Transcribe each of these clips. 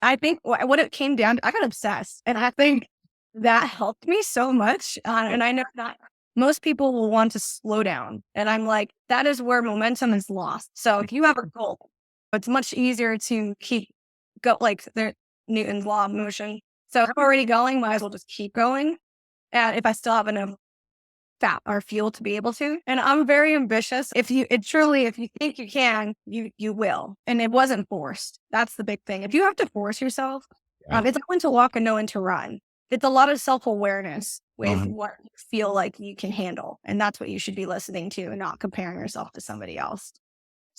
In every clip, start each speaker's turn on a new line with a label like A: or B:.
A: I think what it came down to, I got obsessed. And I think that helped me so much. And I know that most people will want to slow down. And I'm like, that is where momentum is lost. So if you have a goal, it's much easier to keep like Newton's law of motion. So if I'm already going, might as well just keep going. And if I still have enough fat or fuel to be able to. And I'm very ambitious. If you think you can, you will. And it wasn't forced. That's the big thing. If you have to force yourself, it's like when to walk and know when to run. It's a lot of self-awareness with what you feel like you can handle. And that's what you should be listening to and not comparing yourself to somebody else.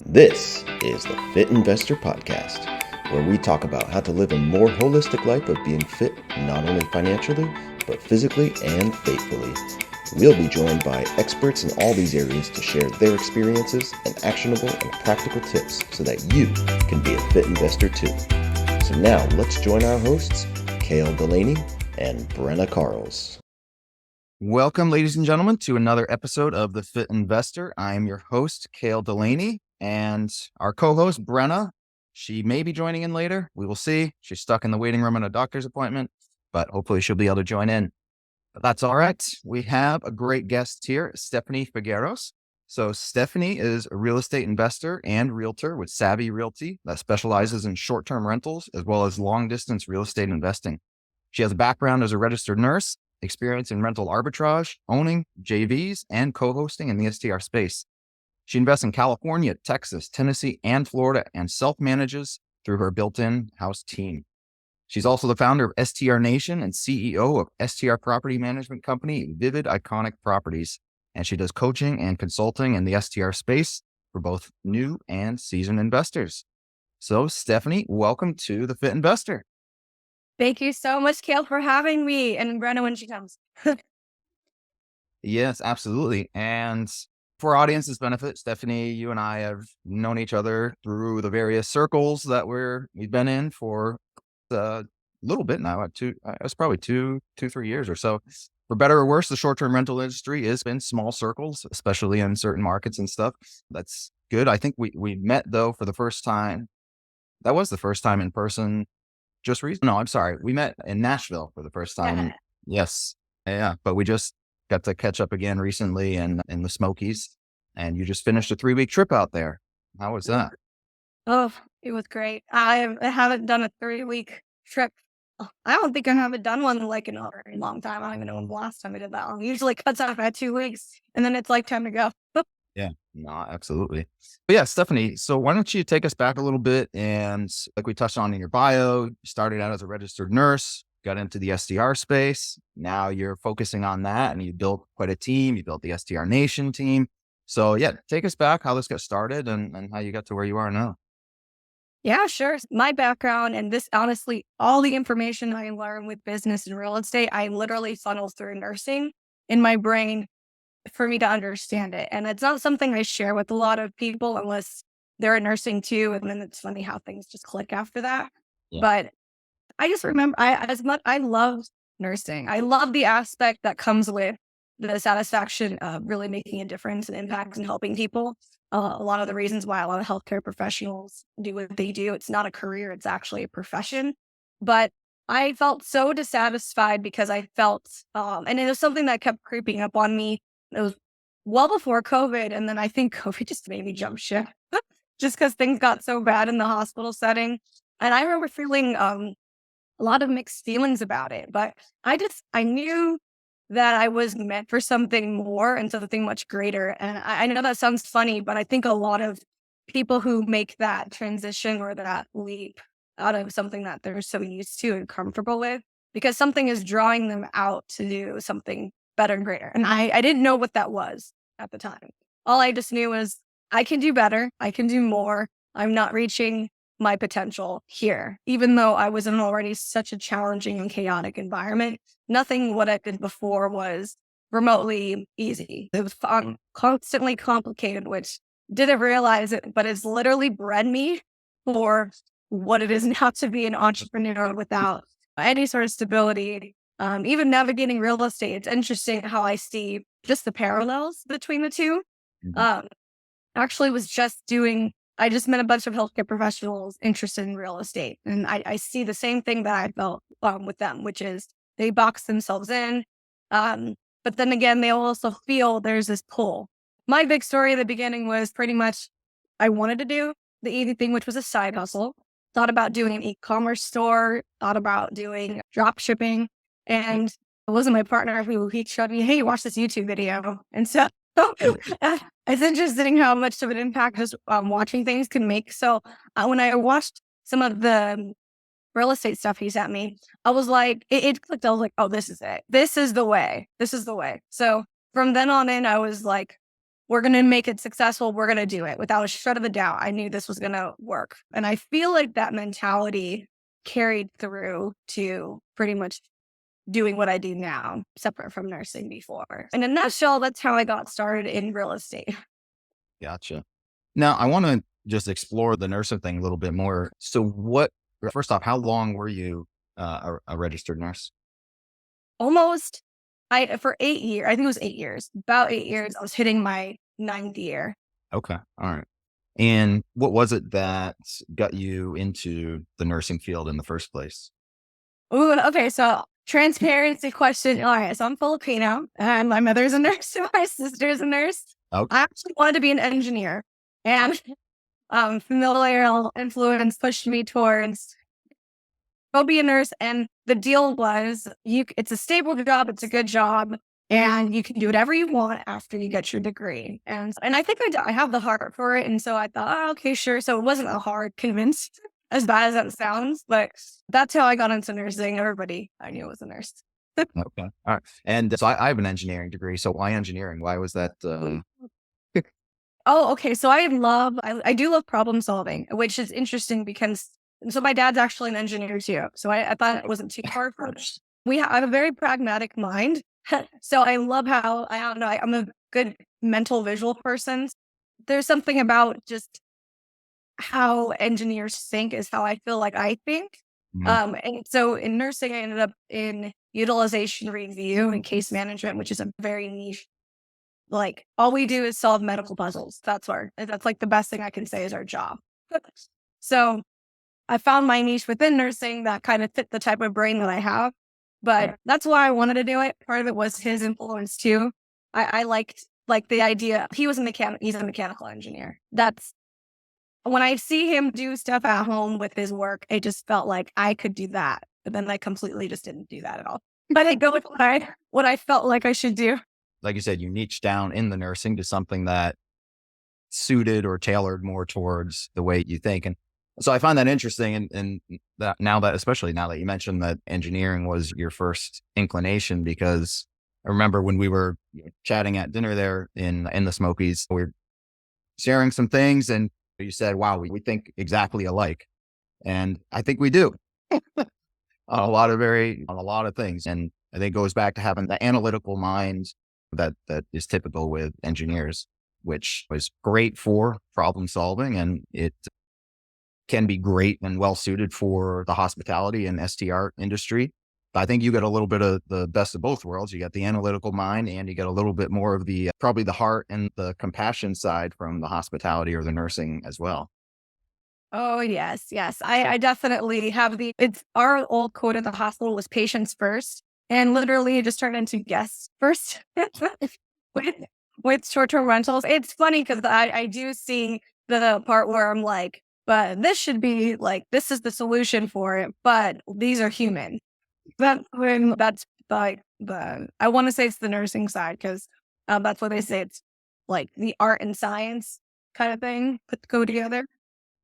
B: This is the Fit Investor Podcast, where we talk about how to live a more holistic life of being fit, not only financially, but physically and faithfully. We'll be joined by experts in all these areas to share their experiences and actionable and practical tips so that you can be a fit investor too. So now let's join our hosts, Cale Delaney and Brenna Carls.
C: Welcome, ladies and gentlemen, to another episode of The Fit Investor. I'm your host, Cale Delaney, and our co-host, Brenna. She may be joining in later. We will see. She's stuck in the waiting room on a doctor's appointment, but hopefully she'll be able to join in. But that's all right. We have a great guest here, Stephanie Figueros. So Stephanie is a real estate investor and realtor with Savvy Realty that specializes in short-term rentals as well as long-distance real estate investing. She has a background as a registered nurse, experience in rental arbitrage, owning JVs, and co-hosting in the STR space. She invests in California, Texas, Tennessee, and Florida, and self-manages through her built-in house team. She's also the founder of STR Nation and CEO of STR property management company, Vivid Iconic Properties. And she does coaching and consulting in the STR space for both new and seasoned investors. So Stephanie, welcome to the Fit Investor.
A: Thank you so much, Cale, for having me, and Brenna when she comes.
C: Yes, absolutely. And for audience's benefit, Stephanie, you and I have known each other through the various circles that we've been in for a little bit now. It's probably 3 years or so. For better or worse, the short-term rental industry is in small circles, especially in certain markets and stuff. That's good. I think we met though for the first time. That was the first time in person. No, I'm sorry. We met in Nashville for the first time.
A: Yeah.
C: Yes. Yeah. But we just got to catch up again recently in the Smokies. And you just finished a 3-week trip out there. How was that?
A: Oh, it was great. I haven't done a 3-week trip. I don't think I haven't done one like in a very long time. I don't even know when the last time I did that one. Usually it cuts off at 2 weeks and then it's like time to go.
C: Yeah, no, absolutely. But yeah, Stephanie, so why don't you take us back a little bit? And like we touched on in your bio, you started out as a registered nurse, got into the STR space. Now you're focusing on that and you built quite a team. You built the STR Nation team. So yeah, take us back, how this got started and how you got to where you are now.
A: Yeah, sure. My background and this, honestly, all the information I learned with business and real estate, I literally funneled through nursing in my brain for me to understand it. And it's not something I share with a lot of people unless they're in nursing too. And then it's funny how things just click after that.
C: Yeah.
A: But I just remember I love nursing. I love the aspect that comes with the satisfaction of really making a difference and impact and helping people. A lot of the reasons why a lot of healthcare professionals do what they do, it's not a career, it's actually a profession. But I felt so dissatisfied because I felt, and it was something that kept creeping up on me. It was well before COVID. And then I think COVID just made me jump ship just because things got so bad in the hospital setting. And I remember feeling a lot of mixed feelings about it. But I knew that I was meant for something more and something much greater. And I know that sounds funny, but I think a lot of people who make that transition or that leap out of something that they're so used to and comfortable with, because something is drawing them out to do something better and greater. And I didn't know what that was at the time. All I just knew was I can do better. I can do more. I'm not reaching my potential here, even though I was in already such a challenging and chaotic environment. Nothing what I did before was remotely easy. It was constantly complicated, which didn't realize it, but it's literally bred me for what it is now to be an entrepreneur without any sort of stability. Even navigating real estate, it's interesting how I see just the parallels between the two. Actually was just doing I just met a bunch of healthcare professionals interested in real estate. And I see the same thing that I felt with them, which is they box themselves in. But then again, they also feel there's this pull. My big story at the beginning was pretty much I wanted to do the easy thing, which was a side hustle. Thought about doing an e-commerce store, thought about doing drop shipping. And it wasn't my partner who he showed me, hey, watch this YouTube video. And so it's interesting how much of an impact just watching things can make. So when I watched some of the real estate stuff he sent me, I was like, it clicked. I was like, oh, this is it. This is the way. This is the way. So from then on in, I was like, we're going to make it successful. We're going to do it without a shred of a doubt. I knew this was going to work. And I feel like that mentality carried through to pretty much doing what I do now, separate from nursing before. In a nutshell, that's how I got started in real estate.
C: Gotcha. Now, I want to just explore the nursing thing a little bit more. So first off, how long were you a registered nurse?
A: Almost, for 8 years, I think it was 8 years, about 8 years, I was hitting my 9th year.
C: Okay. All right. And what was it that got you into the nursing field in the first place?
A: Ooh, okay, so transparency question. All right, so I'm Filipino, and my mother's a nurse, and my sister's a nurse.
C: Okay.
A: I actually wanted to be an engineer, and familial influence pushed me towards go be a nurse. And the deal was, it's a stable job, it's a good job, and you can do whatever you want after you get your degree. And I think I have the heart for it, and so I thought, oh, okay, sure. So it wasn't a hard convince, as bad as that sounds, but that's how I got into nursing. Everybody I knew was a nurse.
C: Okay. All right. And so I have an engineering degree. So why engineering? Why was that?
A: Oh, okay. So I do love problem solving, which is interesting because so my dad's actually an engineer too. So I thought it wasn't too hard for us. I have a very pragmatic mind. So I love how, I don't know, I'm a good mental visual person. There's something about just how engineers think is how I feel like I think.
C: Mhm.
A: And so in nursing, I ended up in utilization review and case management, which is a very niche. Like all we do is solve medical puzzles. That's like the best thing I can say is our job. So I found my niche within nursing that kind of fit the type of brain that I have. But that's why I wanted to do it. Part of it was his influence too. I liked like the idea. He's a mechanical engineer. That's when I see him do stuff at home with his work, it just felt like I could do that. But then I completely just didn't do that at all. But I go with what I felt like I should do.
C: Like you said, you niched down in the nursing to something that suited or tailored more towards the way you think. And so I find that interesting. And that especially now that you mentioned that engineering was your first inclination, because I remember when we were chatting at dinner there in the Smokies, we were sharing some things and you said, wow, we think exactly alike. And I think we do on a lot of things. And I think it goes back to having the analytical mind that is typical with engineers, which was great for problem solving. And it can be great and well suited for the hospitality and STR industry. But I think you get a little bit of the best of both worlds. You get the analytical mind and you get a little bit more of the, probably the heart and the compassion side from the hospitality or the nursing as well.
A: Oh, yes. Yes. I definitely have it's our old quote at the hospital was patients first. And literally it just turned into guests first with short-term rentals. It's funny because I do see the part where I'm like, but this should be like, this is the solution for it. But these are human. That's like I want to say it's the nursing side because that's what they say. It's like the art and science kind of thing go together.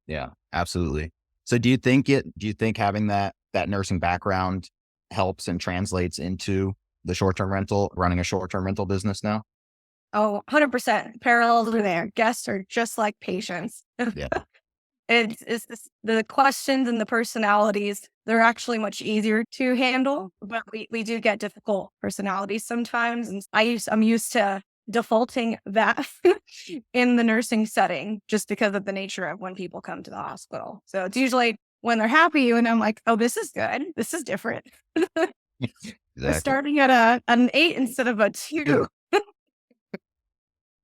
C: Yeah, absolutely. So do you think having that nursing background helps and translates into the running a short-term rental business now?
A: Oh, 100% parallels are there. Guests are just like patients.
C: Yeah.
A: The questions and the personalities, they're actually much easier to handle, but we do get difficult personalities sometimes. And I'm used to defaulting that in the nursing setting just because of the nature of when people come to the hospital. So it's usually when they're happy and I'm like, oh, this is good. This is different. We're
C: Exactly.
A: starting at an 8 instead of a 2.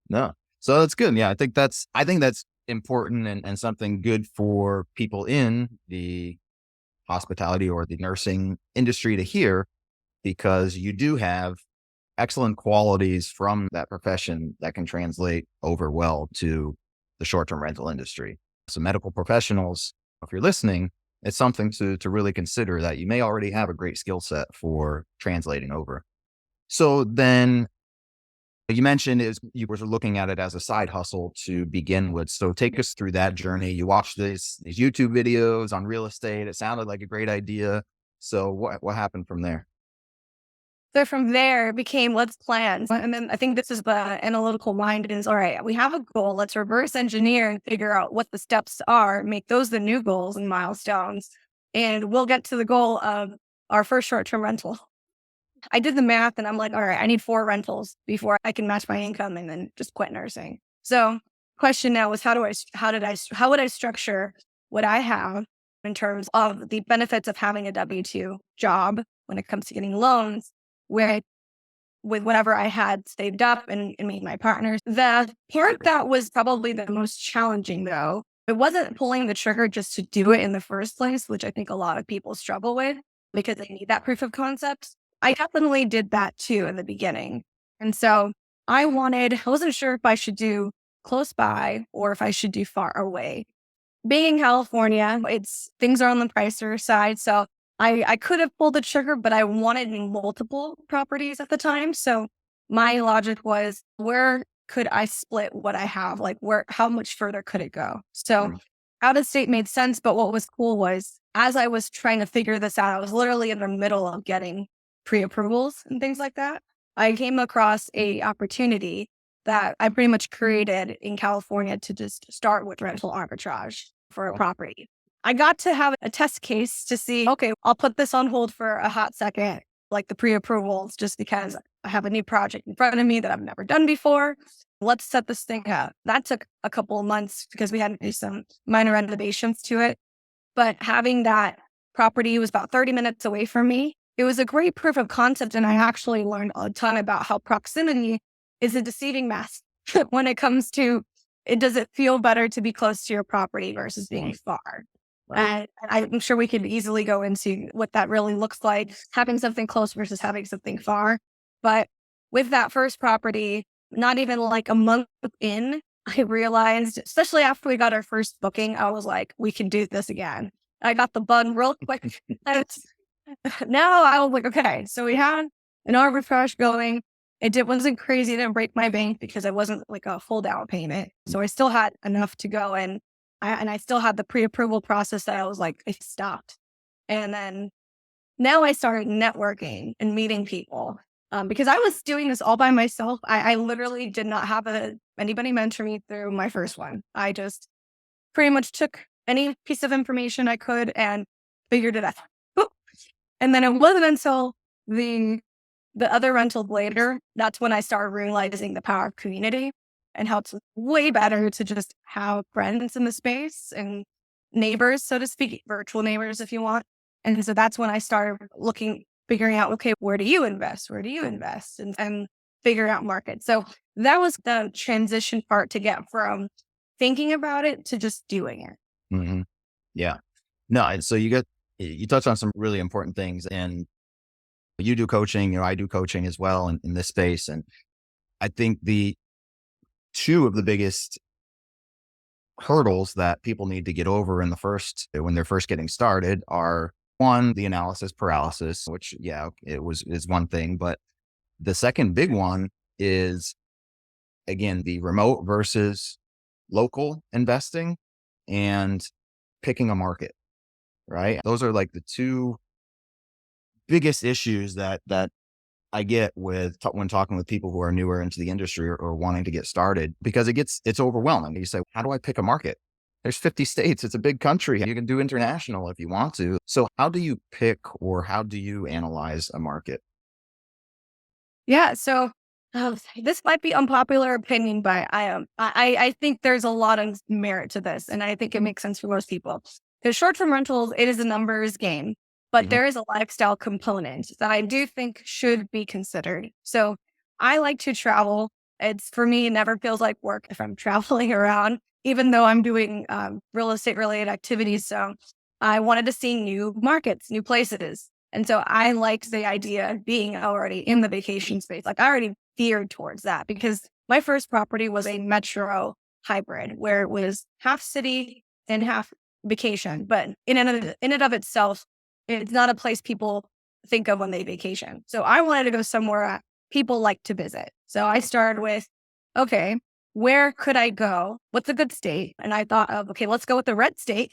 C: No. So that's good. Yeah. I think that's important and something good for people in the hospitality or the nursing industry to hear, because you do have excellent qualities from that profession that can translate over well to the short-term rental industry. So medical professionals, if you're listening, it's something to really consider, that you may already have a great skill set for translating over. So then you mentioned you were looking at it as a side hustle to begin with. So take us through that journey. You watched these YouTube videos on real estate. It sounded like a great idea. So what happened from there?
A: So from there it became, let's plan. And then I think this is the analytical mind is, all right, we have a goal. Let's reverse engineer and figure out what the steps are, make those the new goals and milestones. And we'll get to the goal of our first short-term rental. I did the math and I'm like, all right, I need 4 rentals before I can match my income and then just quit nursing. So question now is how would I structure what I have in terms of the benefits of having a W-2 job when it comes to getting loans, where with whatever I had saved up and me and my partners. The part that was probably the most challenging though, it wasn't pulling the trigger just to do it in the first place, which I think a lot of people struggle with because they need that proof of concept. I definitely did that too in the beginning. And so I wasn't sure if I should do close by or if I should do far away. Being in California, things are on the pricier side. So I could have pulled the trigger, but I wanted multiple properties at the time. So my logic was, where could I split what I have? Like how much further could it go? So out of state made sense. But what was cool was, as I was trying to figure this out, I was literally in the middle of getting pre-approvals and things like that. I came across a opportunity that I pretty much created in California to just start with rental arbitrage for a property. I got to have a test case to see, okay, I'll put this on hold for a hot second, like the pre-approvals, just because I have a new project in front of me that I've never done before. Let's set this thing up. That took a couple of months because we had to do some minor renovations to it. But having that property was about 30 minutes away from me. It was a great proof of concept. And I actually learned a ton about how proximity is a deceiving mask when it comes to, does it feel better to be close to your property versus being far? And I'm sure we could easily go into what that really looks like, having something close versus having something far. But with that first property, not even like a month in, I realized, especially after we got our first booking, I was like, we can do this again. I got the bug real quick. Now I was like, okay, so we had an arbitrage going. Wasn't crazy. It didn't break my bank because it wasn't like a full down payment. So I still had enough to go and I still had the pre-approval process that I was like, it stopped. And then now I started networking and meeting people because I was doing this all by myself. I literally did not have anybody mentor me through my first one. I just pretty much took any piece of information I could and figured it out. And then it wasn't until the other rentals later, that's when I started realizing the power of community and how it's way better to just have friends in the space and neighbors, so to speak, virtual neighbors if you want. And so that's when I started figuring out, okay, where do you invest? Where do you invest? And figure out markets. So that was the transition part to get from thinking about it to just doing it.
C: Mm-hmm. Yeah. No, and so you touched on some really important things, and you do coaching, I do coaching as well in this space. And I think the two of the biggest hurdles that people need to get over when they're first getting started are, one, the analysis paralysis, which is one thing. But the second big one is, again, the remote versus local investing and picking a market, right? Those are like the two biggest issues that I get when talking with people who are newer into the industry or wanting to get started, because it's overwhelming. You say, how do I pick a market? There's 50 states. It's a big country. You can do international if you want to. So how do you pick, or how do you analyze a market?
A: Yeah. So this might be unpopular opinion, but I think there's a lot of merit to this. And I think it makes sense for most people. Because short-term rentals, it is a numbers game, but there is a lifestyle component that I do think should be considered. So I like to travel. For me, it never feels like work if I'm traveling around. even though I'm doing real estate related activities. So I wanted to see new markets, new places. And so I liked the idea of being already in the vacation space. Like I already veered towards that because my first property was a metro hybrid where it was half city and half vacation. But in and of itself, it's not a place people think of when they vacation. So I wanted to go somewhere people like to visit. So I started with, okay, where could I go? What's a good state? And I thought of, okay, let's go with the red state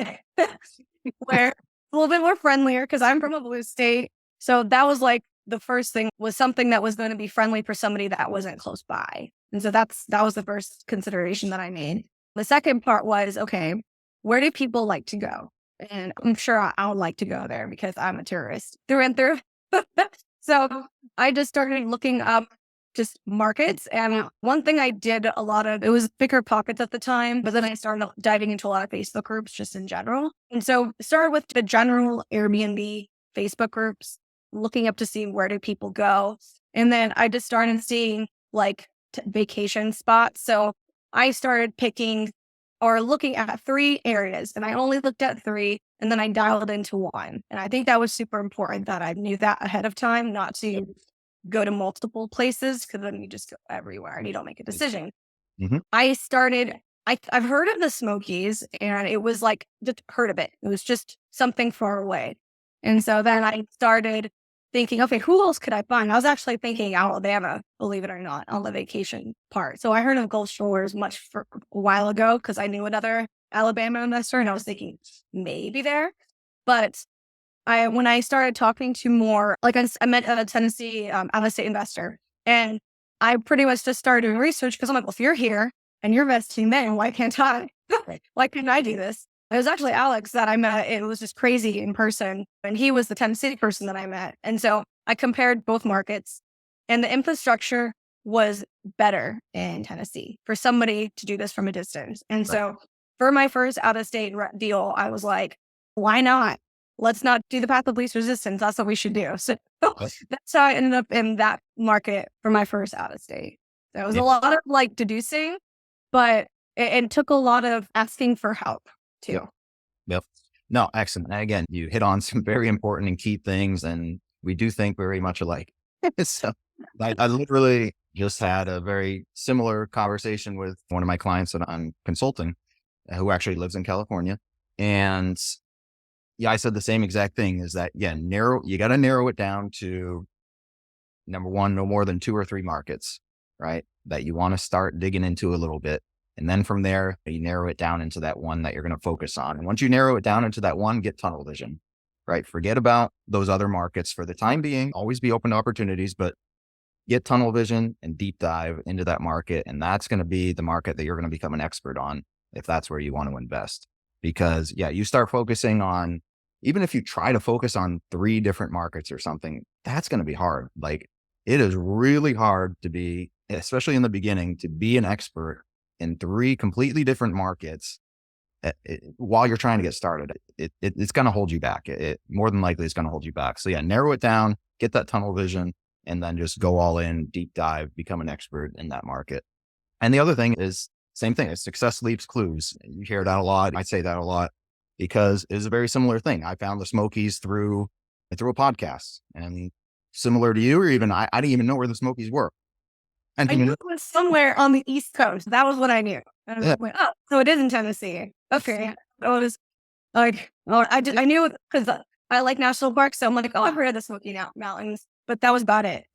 A: where a little bit more friendlier because I'm from a blue state. So that was like the first thing was something that was going to be friendly for somebody that wasn't close by. And so that was the first consideration that I made. The second part was, okay, where do people like to go? And I'm sure I would like to go there because I'm a tourist through and through. So I just started looking up just markets. And one thing I did a lot of, it was bigger pockets at the time, but then I started diving into a lot of Facebook groups just in general. And so started with the general Airbnb Facebook groups, looking up to see where do people go. And then I just started seeing like vacation spots. So I started picking or looking at 3 areas and I only looked at 3 and then I dialed into 1. And I think that was super important that I knew that ahead of time, not to go to multiple places because then you just go everywhere and you don't make a decision.
C: Mm-hmm.
A: I've heard of the Smokies and it was like, just heard of it. It was just something far away. And so then I started thinking, okay, who else could I find? I was actually thinking Alabama, believe it or not, on the vacation part. So I heard of Gulf Shores for a while ago because I knew another Alabama investor and I was thinking maybe there. But when I started talking to more, like I met a Tennessee out-of-state investor and I pretty much just started doing research because I'm like, well, if you're here and you're investing then, why can't I? Why couldn't I do this? It was actually Alex that I met. It was just crazy in person. And he was the Tennessee person that I met. And so I compared both markets and the infrastructure was better in Tennessee for somebody to do this from a distance. And so for my first out-of-state deal, I was like, why not? Let's not do the path of least resistance. That's what we should do. So that's how I ended up in that market for my first out-of-state. There was a lot of like deducing, but it took a lot of asking for help too.
C: Yep. No, excellent. And again, you hit on some very important and key things, and we do think very much alike. So I literally just had a very similar conversation with one of my clients that I'm consulting, who actually lives in California. And yeah, I said the same exact thing is that, you got to narrow it down to number one, no more than 2 or 3 markets, right? That you want to start digging into a little bit. And then from there, you narrow it down into that one that you're going to focus on. And once you narrow it down into that one, get tunnel vision, right? Forget about those other markets for the time being, always be open to opportunities, but get tunnel vision and deep dive into that market. And that's going to be the market that you're going to become an expert on if that's where you want to invest. Because you start focusing on, even if you try to focus on 3 different markets or something, that's going to be hard. Like it is really hard to be, especially in the beginning, to be an expert in 3 completely different markets while you're trying to get started. It's going to hold you back. It more than likely is going to hold you back. So narrow it down, get that tunnel vision, and then just go all in, deep dive, become an expert in that market. And the other thing is same thing. Success leaves clues. You hear that a lot. I say that a lot because it's a very similar thing. I found the Smokies through a podcast, and similar to you, or even I didn't even know where the Smokies were. And
A: I knew it was somewhere on the East Coast. That was what I knew. And I went, oh, so it is in Tennessee. Okay. It was like, I knew because I like national parks. So I'm like, oh, I've heard of the Smoky Mountains, but that was about it.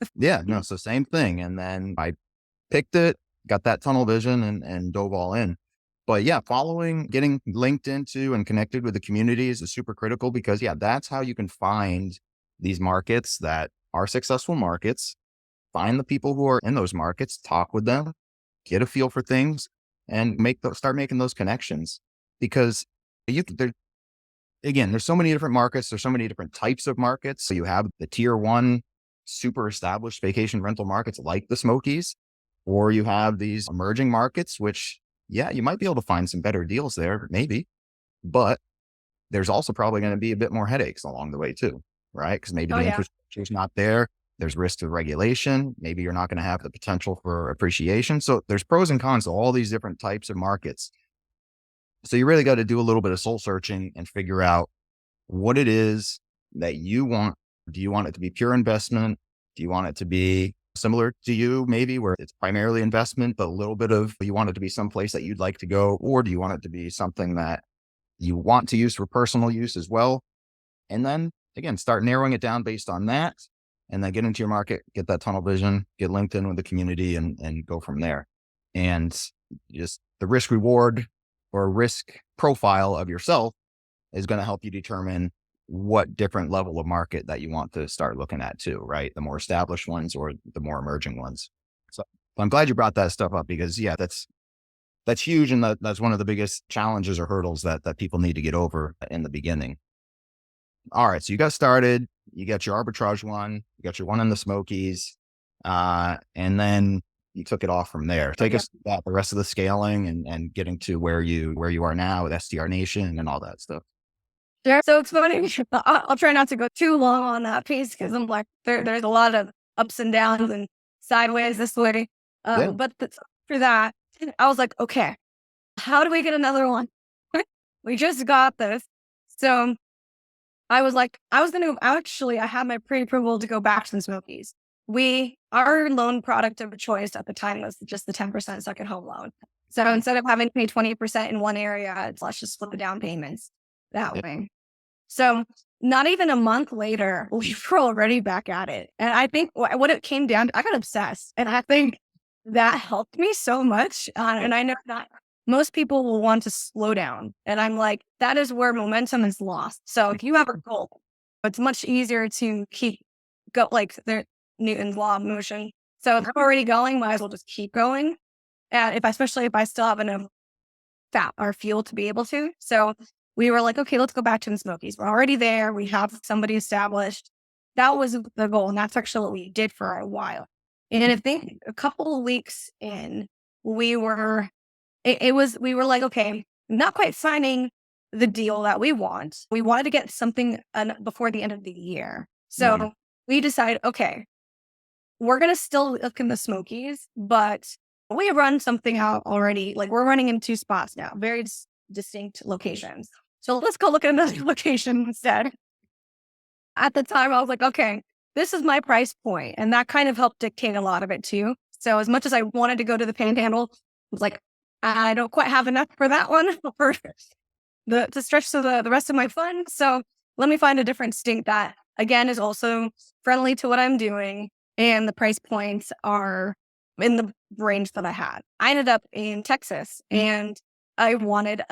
C: So same thing. And then I picked it, got that tunnel vision and dove all in. But getting linked into and connected with the communities is super critical because that's how you can find these markets that are successful markets. Find the people who are in those markets, talk with them, get a feel for things, and start making those connections. Because there's so many different markets. There's so many different types of markets. So you have the tier 1, super established vacation rental markets like the Smokies, or you have these emerging markets, which you might be able to find some better deals there, maybe, but there's also probably going to be a bit more headaches along the way too, right? Because maybe the infrastructure is not there. There's risk of regulation. Maybe you're not going to have the potential for appreciation. So there's pros and cons to all these different types of markets. So you really got to do a little bit of soul searching and figure out what it is that you want. Do you want it to be pure investment? Do you want it to be similar to you, maybe where it's primarily investment, but a little bit of, you want it to be someplace that you'd like to go? Or do you want it to be something that you want to use for personal use as well? And then again, start narrowing it down based on that, and then get into your market, get that tunnel vision, get linked in with the community, and go from there. And just the risk reward or risk profile of yourself is going to help you determine what different level of market that you want to start looking at too, right? The more established ones or the more emerging ones. So I'm glad you brought that stuff up, because that's huge. And that's one of the biggest challenges or hurdles that people need to get over in the beginning. All right. So you got started, you got your arbitrage one, you got your one in the Smokies, and then you took it off from there. Take us through the rest of the scaling and getting to where you are now with STR Nation and all that stuff.
A: Sure. So it's funny. I'll try not to go too long on that piece, because I'm like, there's a lot of ups and downs and sideways this way. But after that, I was like, okay, how do we get another one? We just got this. So I was like, I had my pre-approval to go back to the Smokies. Our loan product of choice at the time was just the 10% second home loan. So instead of having to pay 20% in one area, let's just split the down payments that way. So not even a month later, we were already back at it. And I think what it came down to, I got obsessed. And I think that helped me so much. And I know that most people will want to slow down. And I'm like, that is where momentum is lost. So if you have a goal, it's much easier to go like Newton's law of motion. So if I'm already going, might as well just keep going. And especially if I still have enough fat or fuel to be able to. So we were like, okay, let's go back to the Smokies. We're already there. We have somebody established. That was the goal. And that's actually what we did for a while. And I think a couple of weeks in, we were like, okay, not quite signing the deal that we want. We wanted to get something before the end of the year. So we decided, okay, we're going to still look in the Smokies, but we run something out already. Like, we're running in 2 spots now, very distinct locations. So let's go look at another location instead. At the time, I was like, okay, this is my price point. And that kind of helped dictate a lot of it too. So as much as I wanted to go to the Panhandle, I was like, I don't quite have enough for that one to stretch to the rest of my funds. So let me find a different state that, again, is also friendly to what I'm doing. And the price points are in the range that I had. I ended up in Texas, and I got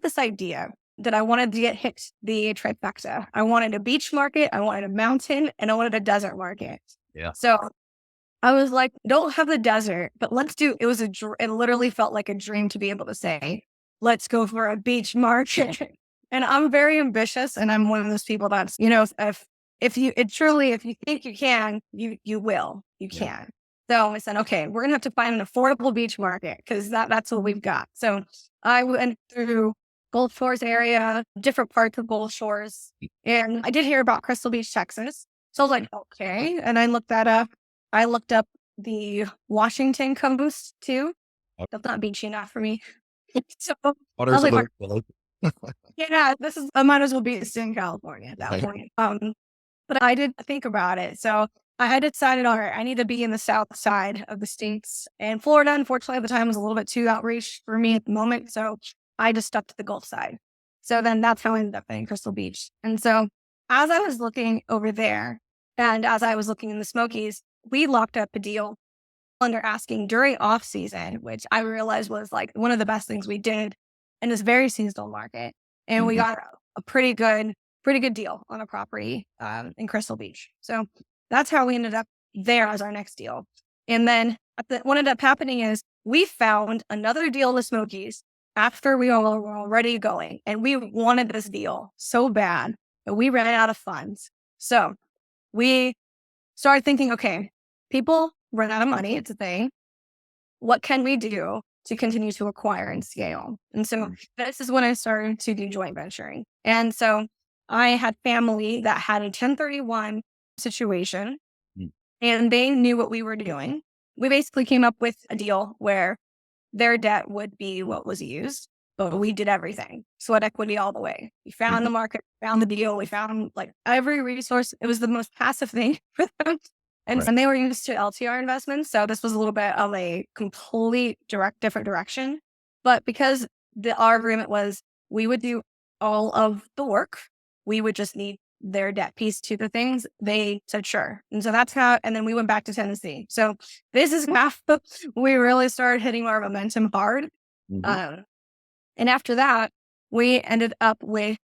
A: this idea that I wanted to hit the trifecta. I wanted a beach market, I wanted a mountain, and I wanted a desert market.
C: Yeah.
A: So I was like, don't have the desert, but it literally felt like a dream to be able to say, let's go for a beach market. And I'm very ambitious, and I'm one of those people that's, if you think you can, you will, you can. So I said, okay, we're going to have to find an affordable beach market, because that's what we've got. So I went through Gulf Shores area, different parts of Gulf Shores. And I did hear about Crystal Beach, Texas. So I was like, okay. And I looked that up. I looked up the Washington coast too. That's not beachy enough for me. So I was like, I might as well be in California at that point. But I did think about it. So I had decided, all right, I need to be in the south side of the states. And Florida, unfortunately, at the time was a little bit too outreach for me at the moment. So I just stuck to the Gulf side. So then that's how I ended up in Crystal Beach. And so as I was looking over there, and as I was looking in the Smokies, we locked up a deal under asking during off season, which I realized was like one of the best things we did in this very seasonal market. And we got a pretty good deal on a property in Crystal Beach. So that's how we ended up there as our next deal. And then what ended up happening is we found another deal in the Smokies after we all were already going. And we wanted this deal so bad, but we ran out of funds. So we started thinking, okay, people run out of money. It's a thing. What can we do to continue to acquire and scale? And so this is when I started to do joint venturing. And so I had family that had a 1031 situation, and they knew what we were doing. We basically came up with a deal where their debt would be what was used, but we did everything. Sweat equity all the way. We found the market, found the deal, we found like every resource. It was the most passive thing for them. And,
C: Right.
A: and they were used to LTR investments. So this was a little bit of a complete different direction. But because our agreement was we would do all of the work, we would just need their debt piece to the things, they said sure. And so that's how, and then we went back to Tennessee. So this is how we really started hitting our momentum hard.
C: Mhm.
A: And after that, we ended up with,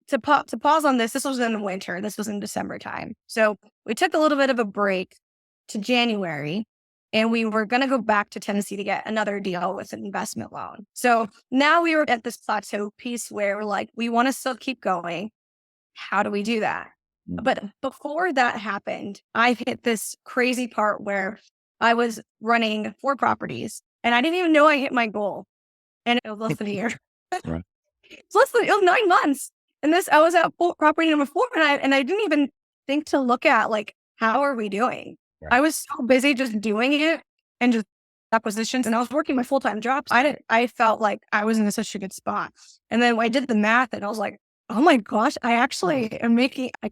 A: to pause on this was in the winter. This was in December time. So we took a little bit of a break to January, and we were going to go back to Tennessee to get another deal with an investment loan. So now we were at this plateau piece where we're like, we want to still keep going. How do we do that?
C: Mm.
A: But before that happened, I hit this crazy part where I was running 4 properties and I didn't even know I hit my goal. And it was less than a year.
C: Right.
A: It was 9 months. And I was at property number 4 and I didn't even think to look at like, how are we doing?
C: Right.
A: I was so busy just doing it and just acquisitions, and I was working my full-time job. I felt like I was in such a good spot. And then I did the math and I was like, oh my gosh, I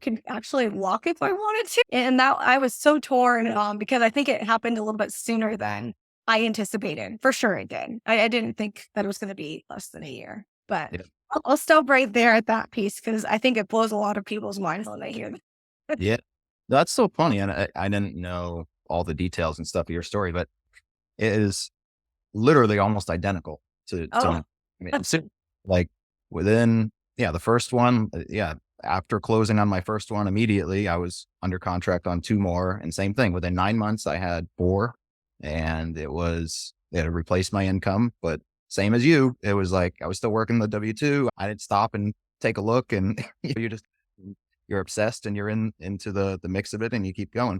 A: could actually walk if I wanted to. And that I was so torn because I think it happened a little bit sooner than I anticipated. For sure it did. I didn't think that it was going to be less than a year, but
C: Yeah.
A: I'll stop right there at that piece because I think it blows a lot of people's minds when they hear that.
C: Yeah. That's so funny. And I didn't know all the details and stuff of your story, but it is literally almost identical to
A: Oh,
C: mine. I mean, like within, the first one, after closing on my first one immediately, I was under contract on 2 more, and same thing. Within 9 months, I had 4, and it had replaced my income, but same as you, it was like, I was still working the W-2. I didn't stop and take a look, and you're obsessed and you're into the mix of it, and you keep going.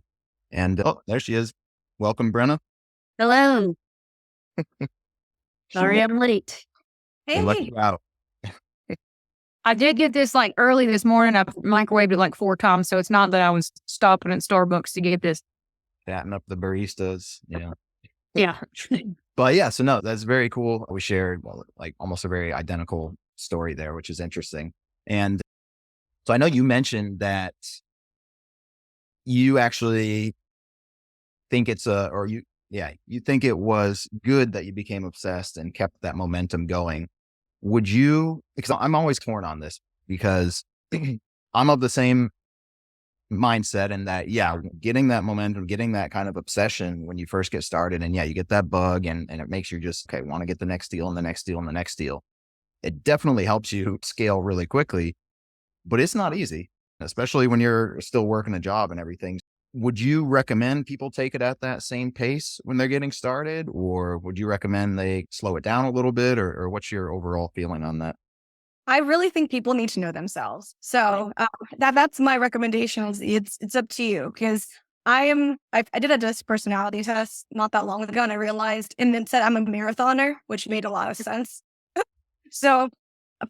C: And there she is. Welcome, Brenna.
D: Hello.
C: She
D: Sorry I'm late.
C: we let
A: hey,
C: you out.
D: I did get this like early this morning. I microwaved it like 4 times, so it's not that I was stopping at Starbucks to get this.
C: Chatting up the baristas. Yeah.
D: Yeah.
C: But yeah, so no, that's very cool. We shared like almost a very identical story there, which is interesting. And so I know you mentioned that you actually think you think it was good that you became obsessed and kept that momentum going. Because I'm always torn on this because I'm of the same mindset in that, getting that momentum, getting that kind of obsession when you first get started, and you get that bug and it makes you just, okay, want to get the next deal and the next deal and the next deal. It definitely helps you scale really quickly, but it's not easy, especially when you're still working a job and everything. Would you recommend people take it at that same pace when they're getting started, or would you recommend they slow it down a little bit, or what's your overall feeling on that?
A: I really think people need to know themselves. So that's my recommendation. It's up to you because I did a DISC personality test not that long ago, and I realized and then said I'm a marathoner, which made a lot of sense. So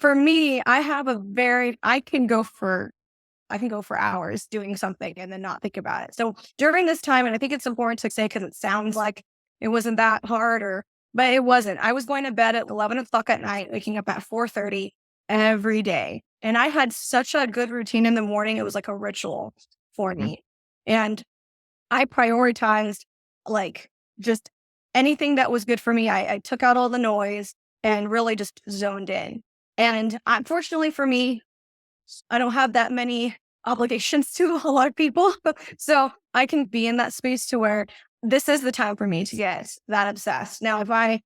A: for me, I can go for hours doing something and then not think about it. So during this time, and I think it's important to say because it sounds like it wasn't that hard, but it wasn't. I was going to bed at 11 o'clock at night, waking up at 4:30 every day. And I had such a good routine in the morning. It was like a ritual for
C: Mhm.
A: me. And I prioritized like just anything that was good for me. I took out all the noise and really just zoned in. And unfortunately for me, I don't have that many obligations to a lot of people. So I can be in that space to where this is the time for me to get that obsessed. Now, I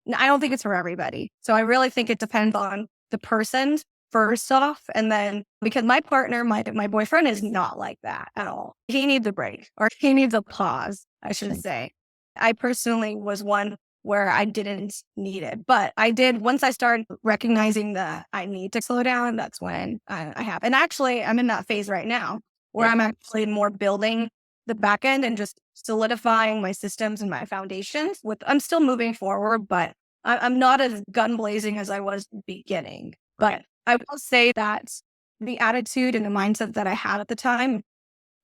A: don't think it's for everybody. So I really think it depends on the person first off. And then because my partner, my boyfriend is not like that at all. He needs a break or he needs a pause, I should say. I personally was one where I didn't need it. But I did, once I started recognizing that I need to slow down, that's when I have. And actually, I'm in that phase right now where I'm actually more building the back end and just solidifying my systems and my foundations. I'm still moving forward, but I'm not as gun blazing as I was in the beginning. But I will say that the attitude and the mindset that I had at the time, if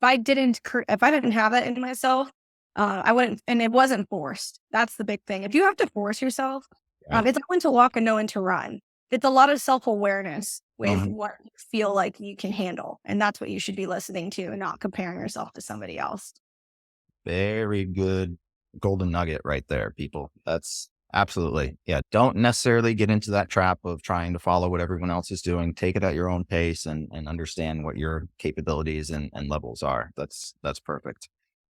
A: I didn't have it in myself, I wouldn't, and it wasn't forced. That's the big thing. If you have to force yourself, it's like when to walk and know when to run. It's a lot of self-awareness with what you feel like you can handle. And that's what you should be listening to and not comparing yourself to somebody else.
C: Very good golden nugget right there, people. That's absolutely. Yeah. Don't necessarily get into that trap of trying to follow what everyone else is doing. Take it at your own pace and understand what your capabilities and levels are. That's perfect.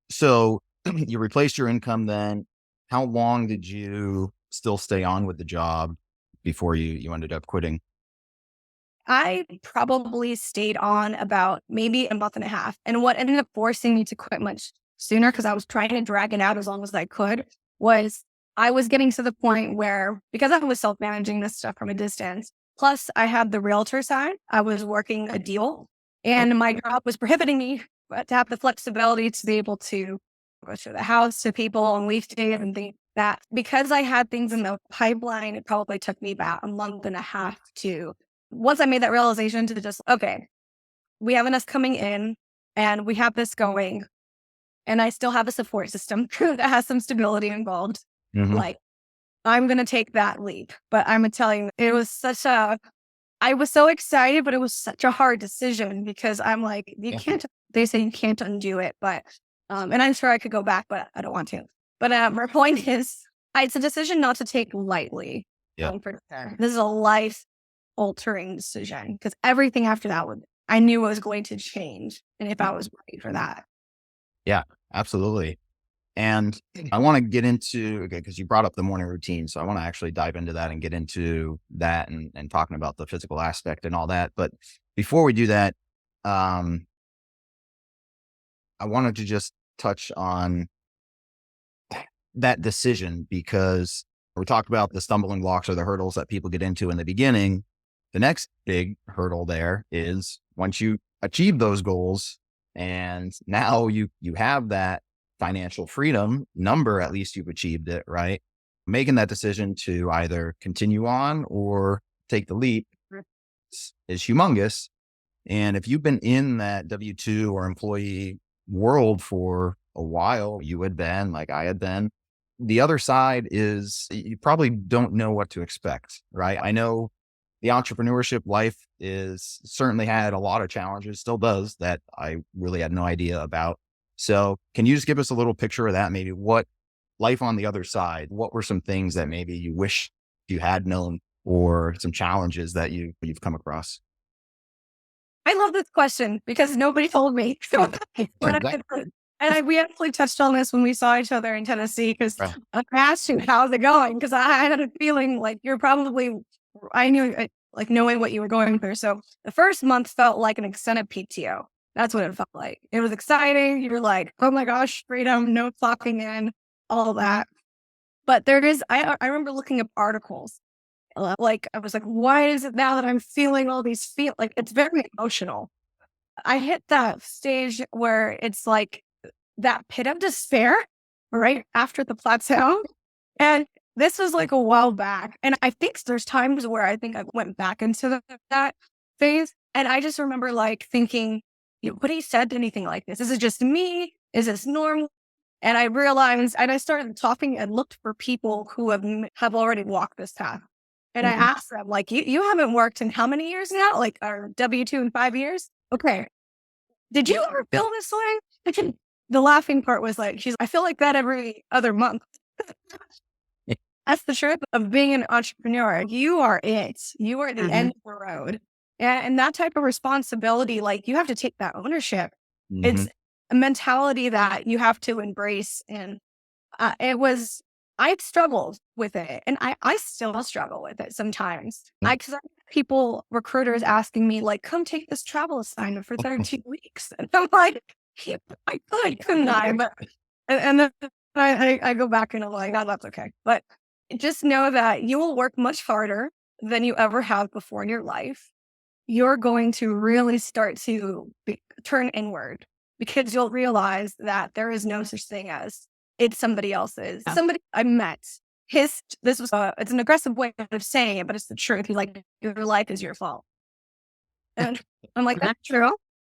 C: So you replaced your income then. How long did you still stay on with the job before you ended up quitting?
A: I probably stayed on about maybe a month and a half. And what ended up forcing me to quit much sooner, because I was trying to drag it out as long as I could, was I was getting to the point where, because I was self-managing this stuff from a distance, plus I had the realtor side, I was working a deal and my job was prohibiting me to have the flexibility to be able to go show the house to people on weekdays and things like that. Because I had things in the pipeline, it probably took me about a month and a half to, once I made that realization, to just, okay, we have enough coming in and we have this going. And I still have a support system that has some stability involved. Like, I'm going to take that leap. But I'm telling you, it was I was so excited, but it was such a hard decision because I'm like, you can't, they say you can't undo it. But, and I'm sure I could go back, but I don't want to. But my point is, it's a decision not to take lightly.
C: Yeah.
A: For sure. This is a life altering decision because everything after that I knew was going to change. And if I was ready for that.
C: Yeah, absolutely. And I want to get into, because you brought up the morning routine. So I want to actually dive into that and get into that and talking about the physical aspect and all that. But before we do that, I wanted to just touch on that decision, because we talked about the stumbling blocks or the hurdles that people get into in the beginning. The next big hurdle there is once you achieve those goals and now you have that financial freedom number, at least you've achieved it, right? Making that decision to either continue on or take the leap is humongous. And if you've been in that W-2 or employee world for a while, you had been, like I had been, the other side is you probably don't know what to expect, right? I know the entrepreneurship life is certainly had a lot of challenges, still does, that I really had no idea about. So can you just give us a little picture of that? Maybe what life on the other side, what were some things that maybe you wish you had known, or some challenges that you've come across?
A: I love this question because nobody told me. We actually touched on this when we saw each other in Tennessee because I asked you, how's it going? Because I had a feeling like you're probably, I knew, like knowing what you were going through. So the first month felt like an extended PTO. That's what it felt like. It was exciting. You're like, oh my gosh, freedom, no clocking in, all that. But I remember looking up articles. Like, I was like, why is it now that I'm feeling all these like, it's very emotional. I hit that stage where it's like that pit of despair right after the plateau. And this was like a while back. And I think there's times where I think I went back into that phase. And I just remember like thinking, nobody said anything like this. Is it just me? Is this normal? And I realized, and I started talking and looked for people who have already walked this path. And I asked them, like, you haven't worked in how many years now? Like, our W-2 in 5 years? Okay. Did you ever feel this way? The laughing part was like, I feel like that every other month. That's the truth of being an entrepreneur. You are it. You are the end of the road. And that type of responsibility, like, you have to take that ownership. It's a mentality that you have to embrace. And I've struggled with it, and I still struggle with it sometimes. Because people, recruiters asking me, like, come take this travel assignment for 13 weeks. And I'm like, I could, couldn't I? But, and then I go back and I'm like, oh, that's okay. But just know that you will work much harder than you ever have before in your life. You're going to really start to turn inward because you'll realize that there is no such thing as it's somebody else's. Somebody I met, this was it's an aggressive way of saying it, but it's the truth. He's like, your life is your fault. And I'm like, that's true.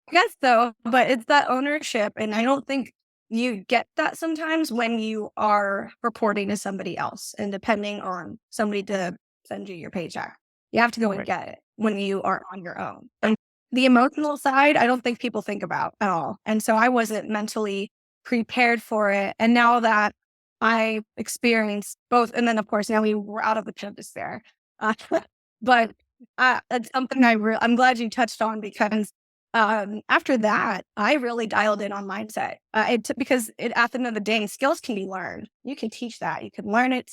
A: I guess so. But it's that ownership. And I don't think you get that sometimes when you are reporting to somebody else and depending on somebody to send you your paycheck. You have to go and get it when you are on your own. And the emotional side, I don't think people think about at all. And so I wasn't mentally prepared for it. And now that I experienced both, and then of course now we were out of the pit of despair. But it's something I'm glad you touched on, because after that, I really dialed in on mindset. Because at the end of the day, skills can be learned. You can teach that. You can learn it.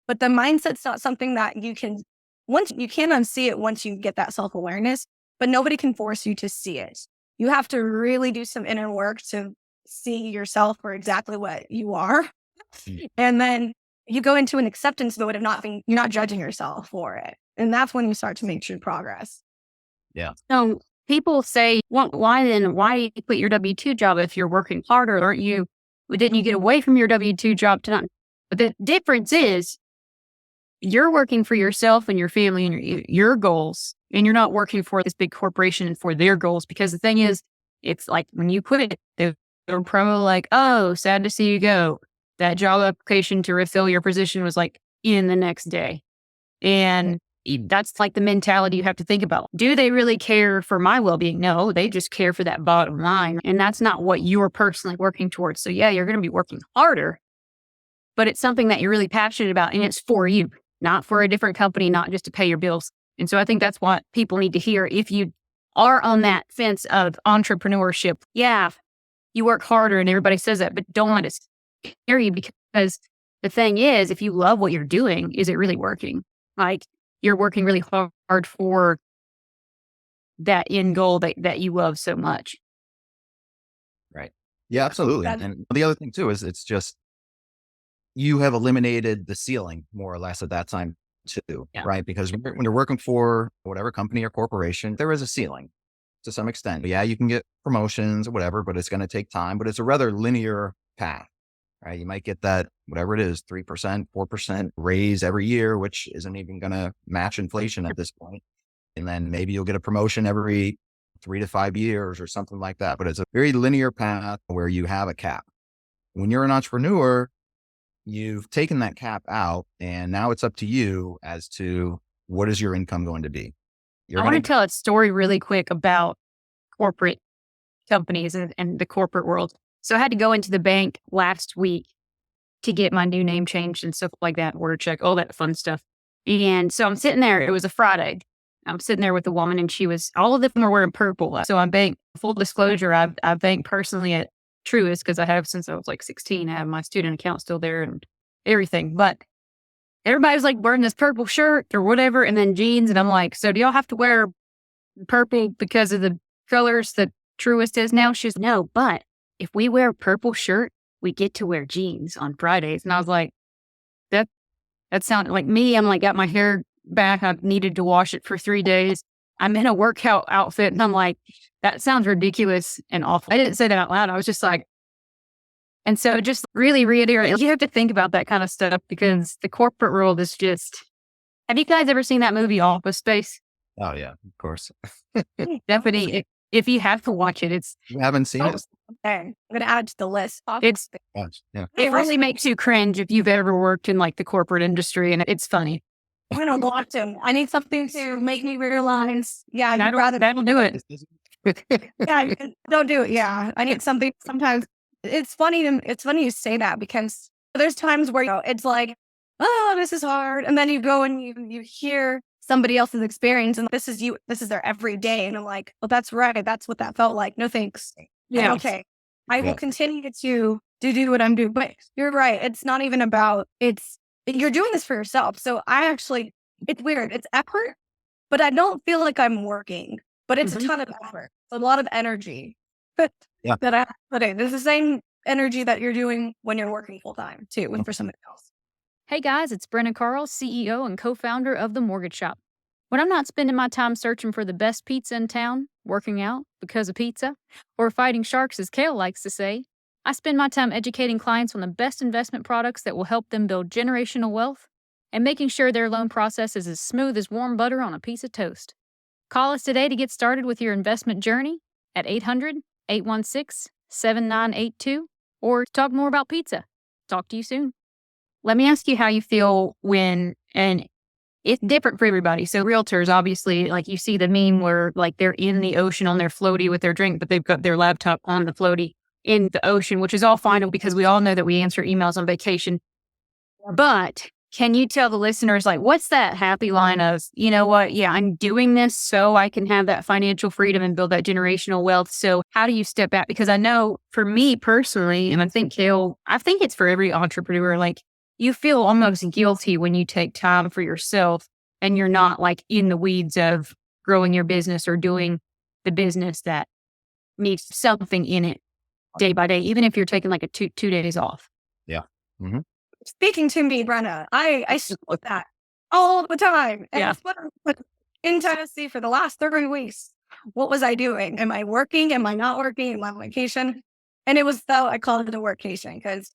A: But the mindset's not something that you can unsee it once you get that self-awareness, but nobody can force you to see it. You have to really do some inner work to see yourself for exactly what you are. And then you go into an acceptance mode of you're not judging yourself for it. And that's when you start to make true progress.
C: Yeah.
D: So people say, well, why do you quit your W-2 job if you're working harder? Didn't you get away from your W-2 job to not? But the difference is you're working for yourself and your family and your goals, and you're not working for this big corporation and for their goals. Because the thing is, it's like when you quit, they're probably like, oh, sad to see you go. That job application to refill your position was like in the next day. And that's like the mentality you have to think about. Do they really care for my well-being? No, they just care for that bottom line. And that's not what you're personally working towards. So yeah, you're going to be working harder, but it's something that you're really passionate about, and it's for you, not for a different company, not just to pay your bills. And so I think that's what people need to hear. If you are on that fence of entrepreneurship, yeah, you work harder and everybody says that, but don't let it scare you, because the thing is, if you love what you're doing, is it really working? Like, you're working really hard for that end goal that you love so much.
C: Right. Yeah, absolutely. And the other thing too is it's just, you have eliminated the ceiling more or less at that time too, right? Because when you're working for whatever company or corporation, there is a ceiling to some extent. Yeah, you can get promotions or whatever, but it's going to take time. But it's a rather linear path, right? You might get that, whatever it is, 3%, 4% raise every year, which isn't even going to match inflation at this point. And then maybe you'll get a promotion every 3 to 5 years or something like that. But it's a very linear path where you have a cap. When you're an entrepreneur, you've taken that cap out, and now it's up to you as to what is your income going to be.
D: I want to tell a story really quick about corporate companies and the corporate world. So I had to go into the bank last week to get my new name changed and stuff like that, order check, all that fun stuff. And so I'm sitting there. It was a Friday. I'm sitting there with a woman, and all of them were wearing purple. So I bank, full disclosure, I bank personally at Truist because I have since I was like 16. I have my student account still there and everything. But everybody was like wearing this purple shirt or whatever, and then jeans. And I'm like, so do y'all have to wear purple because of the colors that Truist is now? She's no, but if we wear a purple shirt, we get to wear jeans on Fridays. And I was like, that sounded like me. I'm like, got my hair back. I needed to wash it for 3 days. I'm in a workout outfit, and I'm like, that sounds ridiculous and awful. I didn't say that out loud. I was just like, and so just really reiterate, you have to think about that kind of stuff, because the corporate world is just, have you guys ever seen that movie Office Space?
C: Oh yeah, of course.
D: Definitely. If you have to watch it,
C: You haven't seen it?
A: Okay, I'm going to add to the list.
D: It
C: Yeah.
D: really makes you cringe if you've ever worked in like the corporate industry, and it's funny.
A: I don't want to. I need something to make me realize. Yeah,
D: And
A: I'd rather.
D: that'll do it.
A: Yeah, don't do it. Yeah, I need something. Sometimes it's funny. It's funny you say that, because there's times where it's like, oh, this is hard, and then you go and you hear somebody else's experience, and this is their everyday, and I'm like, well, that's right. That's what that felt like. No thanks.
D: Yeah.
A: Okay, I will continue to do what I'm doing. But you're right. It's not even about you're doing this for yourself. So it's weird. It's effort, but I don't feel like I'm working, but it's a ton of effort. A lot of energy that I put in. It's the same energy that you're doing when you're working full time too, and for somebody else.
D: Hey guys, it's Brenna Carl, CEO and co-founder of The Mortgage Shop. When I'm not spending my time searching for the best pizza in town, working out because of pizza, or fighting sharks, as Kale likes to say, I spend my time educating clients on the best investment products that will help them build generational wealth and making sure their loan process is as smooth as warm butter on a piece of toast. Call us today to get started with your investment journey at 800-816-7982 or talk more about pizza. Talk to you soon. Let me ask you how you feel when, and it's different for everybody. So realtors, obviously, like you see the meme where like they're in the ocean on their floaty with their drink, but they've got their laptop on the floaty in the ocean, which is all fine because we all know that we answer emails on vacation. But can you tell the listeners, like, what's that happy line of, you know what? Yeah, I'm doing this so I can have that financial freedom and build that generational wealth. So how do you step back? Because I know for me personally, and I think Kale, I think it's for every entrepreneur, like you feel almost guilty when you take time for yourself and you're not like in the weeds of growing your business or doing the business that needs something in it day by day, even if you're taking like a two days off.
C: Yeah. Mm-hmm.
A: Speaking to me, Brenna, I struggle with that all the time. And
D: Yeah.
A: it's what I'm in Tennessee for the last 30 weeks. What was I doing? Am I working? Am I not working? Am I on vacation? And it was I called it a workation because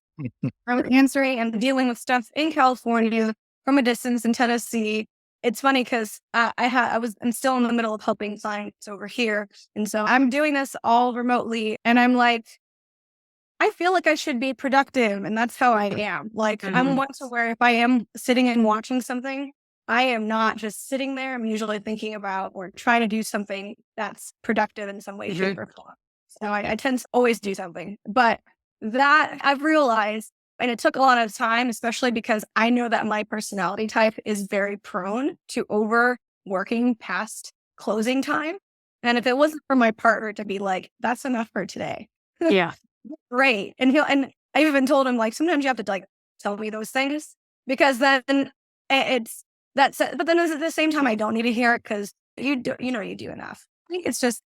A: I was answering and dealing with stuff in California from a distance in Tennessee. It's funny because I'm still in the middle of helping clients over here. And so I'm doing this all remotely. And I'm like, I feel like I should be productive, and that's how I am. Like, I'm one to where if I am sitting and watching something, I am not just sitting there. I'm usually thinking about or trying to do something that's productive in some way, shape, or form. So I tend to always do something. But that I've realized, and it took a lot of time, especially because I know that my personality type is very prone to overworking past closing time. And if it wasn't for my partner to be like, that's enough for today.
D: Yeah.
A: Great. And I even told him, like, sometimes you have to like tell me those things because then it's that's, but then at the same time, I don't need to hear it because you do enough. I think it's just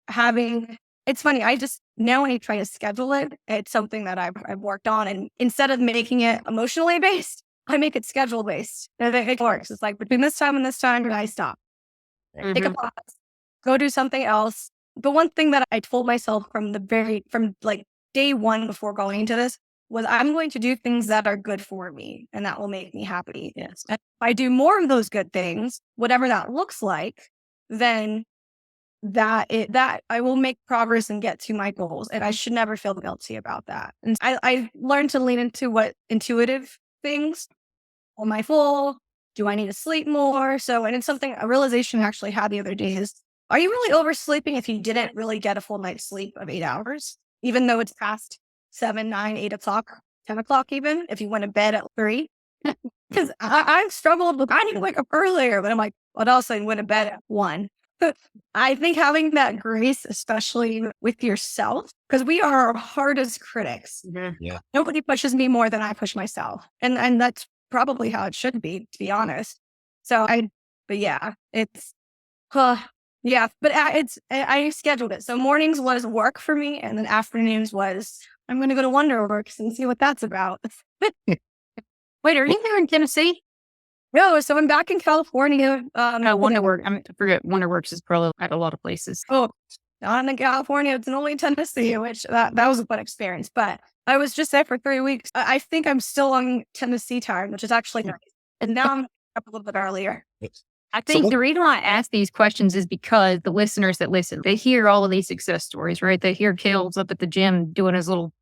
A: it's funny. I just, now when you try to schedule it, it's something that I've worked on. And instead of making it emotionally based, I make it schedule based. And it works. It's like between this time and this time, I stop, take a pause, go do something else. The one thing that I told myself from like day one before going into this was I'm going to do things that are good for me and that will make me happy.
D: Yes.
A: And if I do more of those good things, whatever that looks like, then that I will make progress and get to my goals. And I should never feel guilty about that. And I learned to lean into what intuitive things. Am I full? Do I need to sleep more? So, and it's a realization I actually had the other day is, are you really oversleeping if you didn't really get a full night's sleep of 8 hours? Even though it's past 7, 9, 8 o'clock, 10 o'clock, even if you went to bed at 3, because I've struggled with, I need to wake up earlier, but I'm like, what else? I went to bed at 1. I think having that grace, especially with yourself, because we are our hardest critics.
C: Yeah.
A: Nobody pushes me more than I push myself. And that's probably how it should be, to be honest. But yeah, it's, yeah, but I scheduled it. So mornings was work for me, and then afternoons was I'm going to go to Wonderworks and see what that's about.
D: Wait, are you here in Tennessee?
A: No, so I'm back in California.
D: Wonderworks. I forget. Wonderworks is probably at a lot of places.
A: Oh, not in California. It's only Tennessee, which that was a fun experience. But I was just there for 3 weeks. I think I'm still on Tennessee time, which is actually nice. And now I'm up a little bit earlier.
D: I think the reason why I ask these questions is because the listeners that listen, they hear all of these success stories, right? They hear Kale's up at the gym doing his little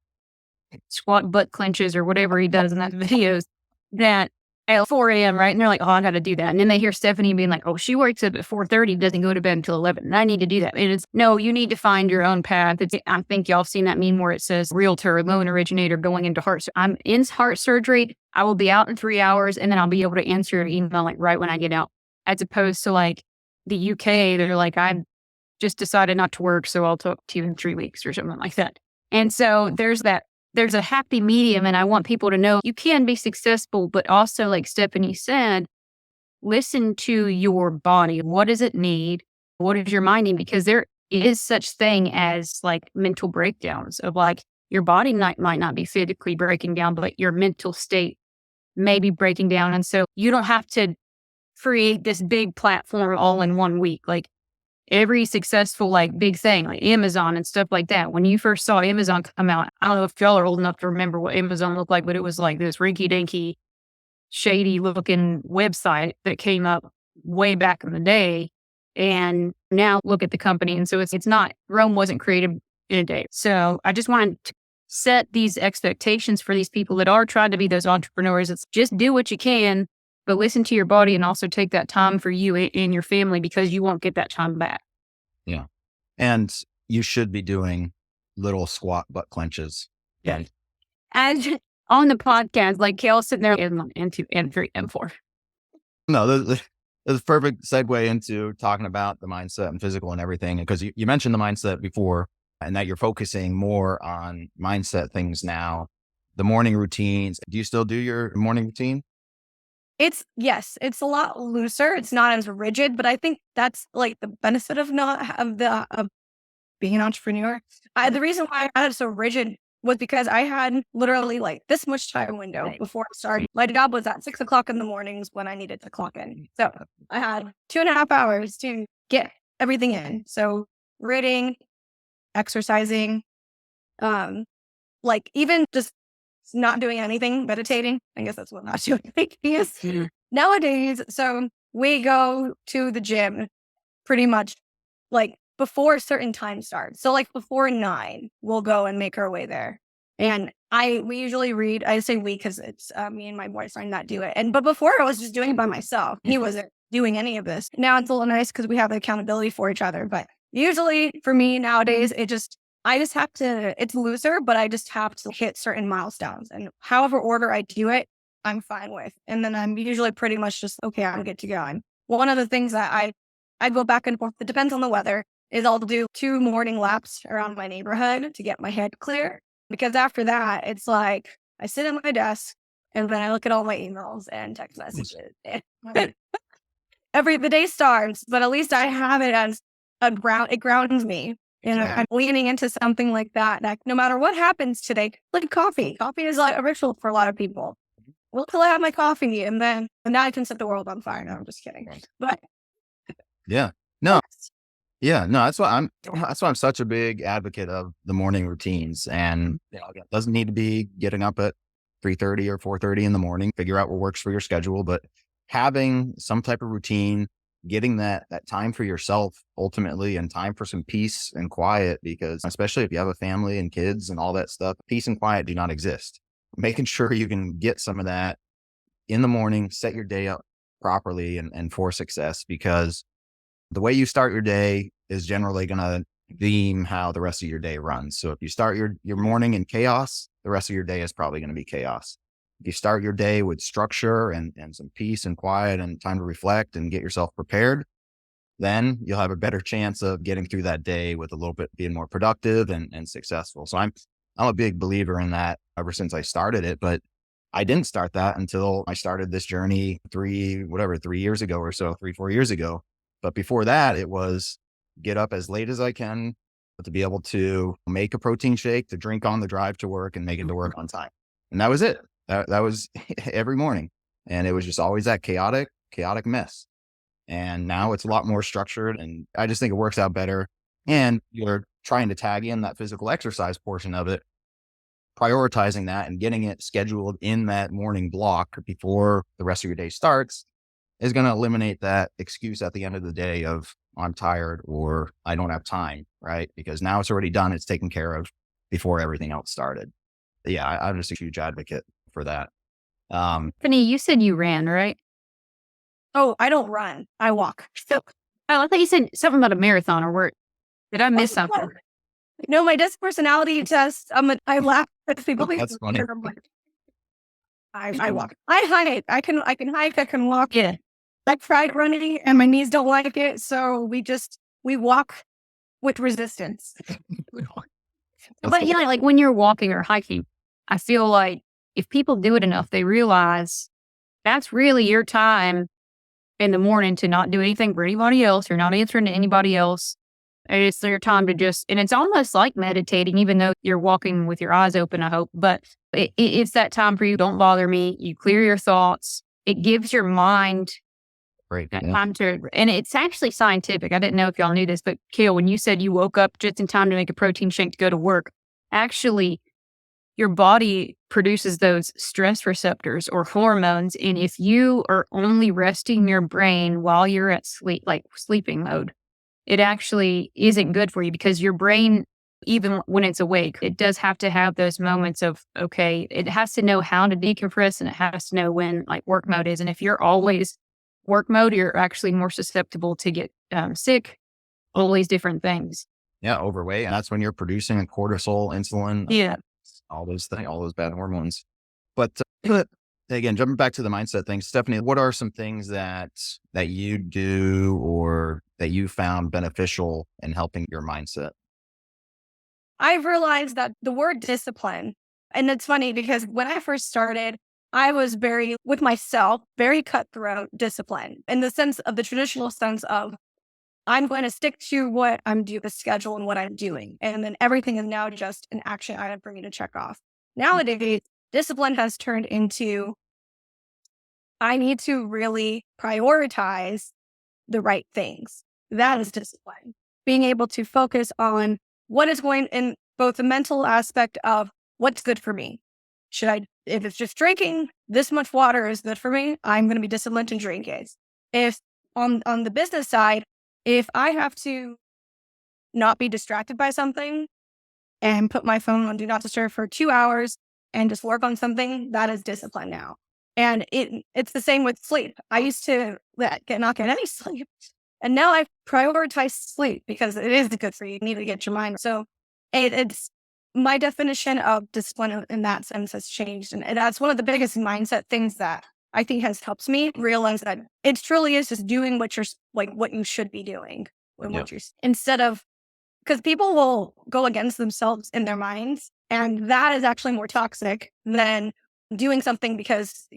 D: squat butt clenches or whatever he does in that videos that at 4 a.m., right? And they're like, oh, I got to do that. And then they hear Stephanie being like, oh, she wakes up at 4:30, doesn't go to bed until 11. And I need to do that. And it's, no, you need to find your own path. I think y'all have seen that meme where it says realtor, loan originator going into I'm in heart surgery. I will be out in 3 hours and then I'll be able to answer your email like right when I get out. As opposed to like the UK, they're like, I've just decided not to work, so I'll talk to you in 3 weeks or something like that. And so there's a happy medium, and I want people to know you can be successful, but also like Stephanie said, listen to your body. What does it need? What is your mind need? Because there is such thing as like mental breakdowns of like your body might not be physically breaking down, but your mental state may be breaking down. And so you don't have to create this big platform all in 1 week. Like every successful, like big thing, like Amazon and stuff like that. When you first saw Amazon come out, I don't know if y'all are old enough to remember what Amazon looked like, but it was like this rinky dinky, shady looking website that came up way back in the day. And now look at the company. And so it's not, Rome wasn't created in a day. So I just wanted to set these expectations for these people that are trying to be those entrepreneurs. It's just do what you can, but listen to your body and also take that time for you and your family because you won't get that time back.
C: Yeah. And you should be doing little squat butt clenches.
D: Yeah. And on the podcast, like Kale's sitting there and 2 and 3 and 4.
C: No, there's a perfect segue into talking about the mindset and physical and everything. Because you mentioned the mindset before and that you're focusing more on mindset things now. The morning routines. Do you still do your morning routine?
A: Yes, it's a lot looser. It's not as rigid, but I think that's like the benefit of of being an entrepreneur. The reason why I had it so rigid was because I had literally like this much time window before I started. My job was at 6:00 in the mornings when I needed to clock in. So I had 2.5 hours to get everything in. So reading, exercising, like even just not doing anything, meditating. I guess that's what not doing anything is. Nowadays, so we go to the gym pretty much like before a certain time starts. So like before 9, we'll go and make our way there. And we usually read, I say we because it's me and my boyfriend that do it. But before I was just doing it by myself. He wasn't doing any of this. Now it's a little nice because we have accountability for each other. But usually for me nowadays, I just have to, it's looser, but I just have to hit certain milestones. And however order I do it, I'm fine with. And then I'm usually pretty much just, okay, I'm good to go. And one of the things that I go back and forth, it depends on the weather, is I'll do 2 morning laps around my neighborhood to get my head clear. Because after that, it's like I sit at my desk and then I look at all my emails and text messages. The day starts, but at least I have it as it grounds me. And I'm leaning into something like that. Like, no matter what happens today, like coffee. Coffee is like a ritual for a lot of people. Well, till I have my coffee and now I can set the world on fire. No, I'm just kidding. But
C: yeah, no, that's why I'm such a big advocate of the morning routines. And it doesn't need to be getting up at 3:30 or 4:30 in the morning. Figure out what works for your schedule, but having some type of routine, getting that time for yourself ultimately, and time for some peace and quiet, because especially if you have a family and kids and all that stuff, peace and quiet do not exist. Making sure you can get some of that in the morning, set your day up properly and for success, because the way you start your day is generally going to theme how the rest of your day runs. So if you start your morning in chaos, the rest of your day is probably going to be chaos. If you start your day with structure and some peace and quiet and time to reflect and get yourself prepared, then you'll have a better chance of getting through that day with a little bit being more productive and successful. So I'm a big believer in that ever since I started it, but I didn't start that until I started this journey 3 years ago or so, 3-4 years ago. But before that, it was get up as late as I can to be able to make a protein shake, to drink on the drive to work and make it to work on time. And that was it. That was every morning. And it was just always that chaotic mess. And now it's a lot more structured, and I just think it works out better. And you're trying to tag in that physical exercise portion of it, prioritizing that and getting it scheduled in that morning block before the rest of your day starts is going to eliminate that excuse at the end of the day of I'm tired or I don't have time, right? Because now it's already done. It's taken care of before everything else started. Yeah, I'm just a huge advocate for that.
D: Stephanie, you said you ran, right?
A: Oh, I don't run. I walk. So,
D: I thought you said something about a marathon or work. Did I miss something?
A: No, my disc personality test. I laugh at people.
C: That's funny.
A: I walk. I hike. I can hike. I can walk.
D: Yeah.
A: I tried running and my knees don't like it. So we walk with resistance.
D: But like when you're walking or hiking, I feel like if people do it enough, they realize that's really your time in the morning to not do anything for anybody else. You're not answering to anybody else. It's your time to and it's almost like meditating, even though you're walking with your eyes open, I hope. But it's that time for you. Don't bother me. You clear your thoughts. It gives your mind time to, and it's actually scientific. I didn't know if y'all knew this, but Kale, when you said you woke up just in time to make a protein shake to go to work, actually your body produces those stress receptors or hormones. And if you are only resting your brain while you're at sleep, like sleeping mode, it actually isn't good for you because your brain even when it's awake, it does have to have those moments of, okay, it has to know how to decompress and it has to know when like work mode is. And if you're always work mode, you're actually more susceptible to get sick, all these different things.
C: Yeah, overweight. And that's when you're producing cortisol, insulin,
D: Yeah.
C: all those things, all those bad hormones. But again, jumping back to the mindset thing, Stephanie, what are some things that you do or that you found beneficial in helping your mindset?
A: I've realized that the word discipline, and it's funny because when I first started, I was very, with myself, very cutthroat discipline in the sense of the traditional sense of I'm going to stick to what I'm doing, the schedule and what I'm doing. And then everything is now just an action item for me to check off. Nowadays, discipline has turned into I need to really prioritize the right things. That is discipline. Being able to focus on what is going in both the mental aspect of what's good for me. If it's just drinking, this much water is good for me, I'm going to be disciplined to drink it. If on the business side, if I have to not be distracted by something and put my phone on do not disturb for 2 hours and just work on something, that is discipline now. And it's the same with sleep. I used to not get any sleep. And now I prioritize sleep because it is good for you. You need to get your mind. So it's my definition of discipline in that sense has changed. And that's one of the biggest mindset things that I think has helped me realize that it truly is just doing what you should be doing. Instead of, because people will go against themselves in their minds. And that is actually more toxic than doing something because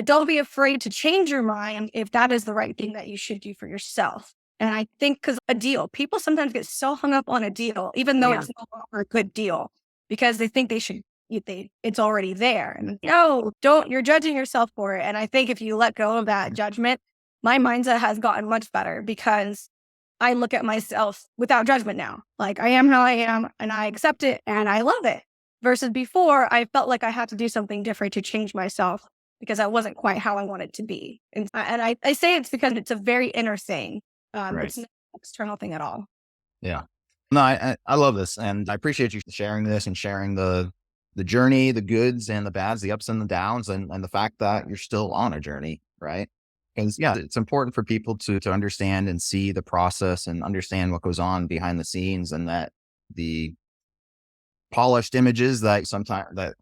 A: don't be afraid to change your mind if that is the right thing that you should do for yourself. And I think because a deal, people sometimes get so hung up on a deal, even though it's no longer a good deal, because they think it's already there. And no, you're judging yourself for it. And I think if you let go of that judgment, my mindset has gotten much better because I look at myself without judgment now. Like I am how I am and I accept it and I love it. Versus before, I felt like I had to do something different to change myself because I wasn't quite how I wanted to be. And I say it's because it's a very inner thing.
C: Right.
A: It's not an external thing at all.
C: Yeah. No, I love this. And I appreciate you sharing this and sharing the journey, the goods and the bads, the ups and the downs, and the fact that you're still on a journey, right? Because it's important for people to understand and see the process and understand what goes on behind the scenes, and that the polished images that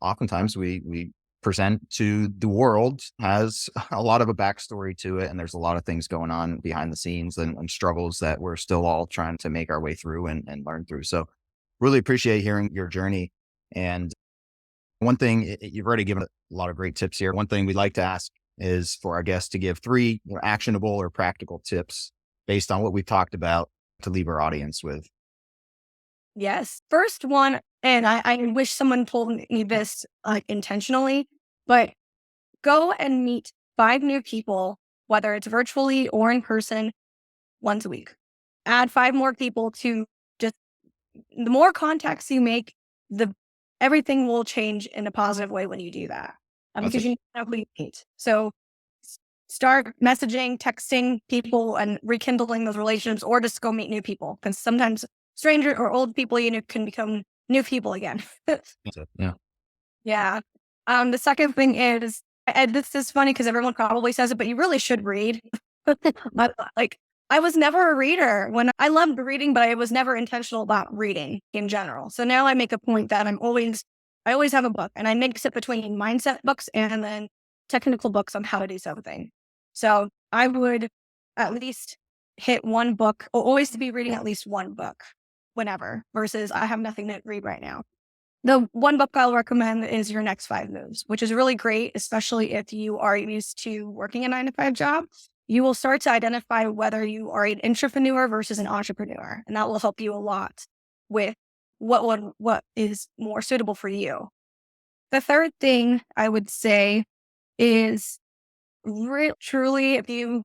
C: oftentimes we present to the world has a lot of a backstory to it. And there's a lot of things going on behind the scenes and struggles that we're still all trying to make our way through and learn through. So really appreciate hearing your journey. And one thing, you've already given a lot of great tips here. One thing we'd like to ask is for our guests to give 3 actionable or practical tips based on what we've talked about to leave our audience with.
A: Yes. First one, and I wish someone told me this intentionally, but go and meet 5 new people, whether it's virtually or in person, once a week. Add 5 more people to just, the more contacts you make, everything will change in a positive way when you do that. Because you know who you meet. So start messaging, texting people and rekindling those relationships, or just go meet new people. Because sometimes stranger or old people can become new people again.
C: Yeah.
A: Yeah. The second thing is, and this is funny because everyone probably says it, but you really should read. I was never a reader when I loved reading, but I was never intentional about reading in general. So now I make a point that I always have a book, and I mix it between mindset books and then technical books on how to do something. So I would at least hit one book, or always be reading at least one book whenever, versus I have nothing to read right now. The one book I'll recommend is Your Next 5 Moves, which is really great, especially if you are used to working a 9-to-5 job. You will start to identify whether you are an intrapreneur versus an entrepreneur, and that will help you a lot with what is more suitable for you. The third thing I would say is truly, if you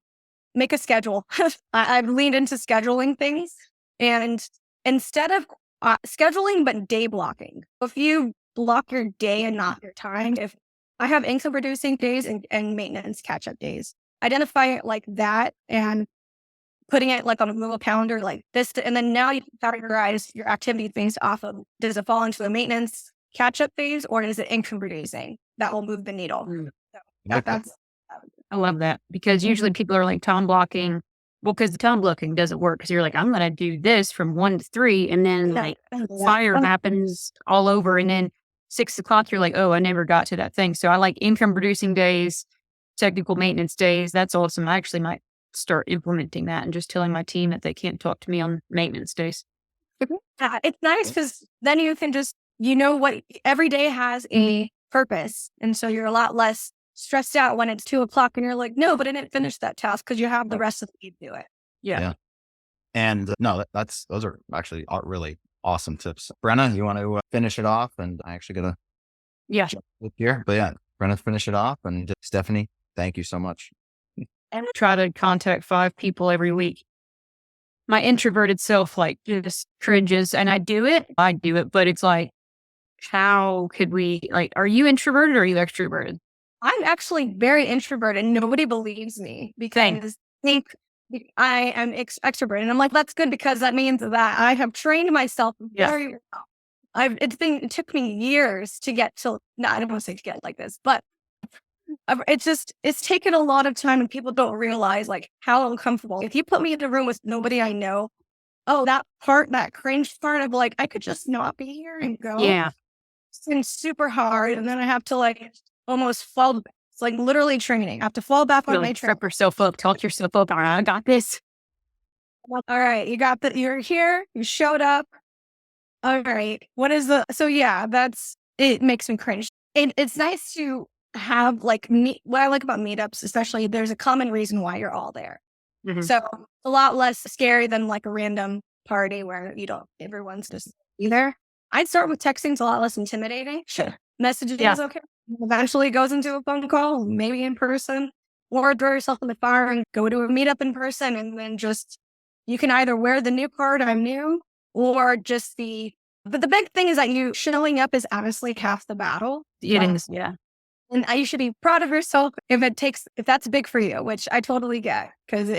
A: make a schedule. I've leaned into scheduling things, and instead of scheduling, but day blocking. If you block your day and not your time, if I have income producing days and maintenance catch up days, identify it like that and putting it like on a Google Calendar, like this, and then now you categorize your activities based off of, does it fall into a maintenance catch-up phase, or is it income producing? That will move the needle. So that's
D: I love that, because usually people are like time blocking. Well, because the time blocking doesn't work, because you're like, I'm going to do this from 1 to 3, and then like fire happens all over, and then 6 o'clock you're like, oh, I never got to that thing. So I like income producing days, technical maintenance days. That's awesome. I actually might start implementing that and just telling my team that they can't talk to me on maintenance days.
A: It's nice because then you can just, what every day has a purpose. And so you're a lot less stressed out when it's 2 o'clock and you're like, no, but I didn't finish that task, because you have the rest of the day to do it.
C: Yeah. And no, those are actually really awesome tips. Brenna, you want to finish it off? And I actually got to look here. But yeah, Brenna, finish it off. And Stephanie, thank you so much.
D: And try to contact 5 people every week. My introverted self like just cringes, and I do it, but it's like, how could we, like, are you introverted or are you extroverted?
A: I'm actually very introverted. Nobody believes me because they think I am extroverted. And I'm like, that's good, because that means that I have trained myself very well. It took me years to get to, no, I don't want to say to get like this, but it's taken a lot of time, and people don't realize like how uncomfortable. If you put me in a room with nobody I know, that cringe part of like, I could just not be here and go.
D: Yeah.
A: It's been super hard. And then I have to like almost fall. It's like literally training. I have to fall back on my trip.
D: Prep yourself up, talk yourself up. All right, I got this.
A: All right. You're here. You showed up. All right. What is it makes me cringe. And it's nice to have like what I like about meetups, especially, there's a common reason why you're all there.
D: Mm-hmm.
A: So a lot less scary than like a random party where everyone's just either. I'd start with texting. It's a lot less intimidating. Sure. Messaging is okay. Eventually goes into a phone call, maybe in person, or throw yourself in the fire and go to a meetup in person. And then you can either wear the new card, I'm new, or just but the big thing is that you showing up is honestly half the battle.
D: Yeah.
A: And you should be proud of yourself if that's big for you, which I totally get, because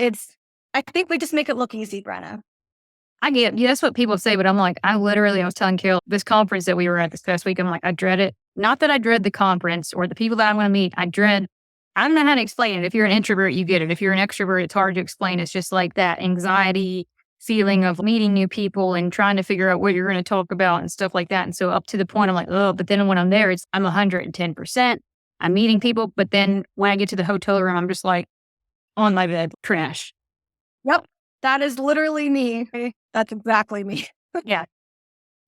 A: I think we just make it look easy, Brenna.
D: I get, that's what people say, but I'm like, I was telling Kale, this conference that we were at this past week, I'm like, I dread it. Not that I dread the conference or the people that I'm going to meet. I don't know how to explain it. If you're an introvert, you get it. If you're an extrovert, it's hard to explain. It's just like that anxiety feeling of meeting new people and trying to figure out what you're going to talk about and stuff like that. And so up to the point, I'm like, oh, but then when I'm there, I'm 110%. I'm meeting people. But then when I get to the hotel room, I'm just like on my bed, trash.
A: Yep. That is literally me. That's exactly me.
D: Yeah.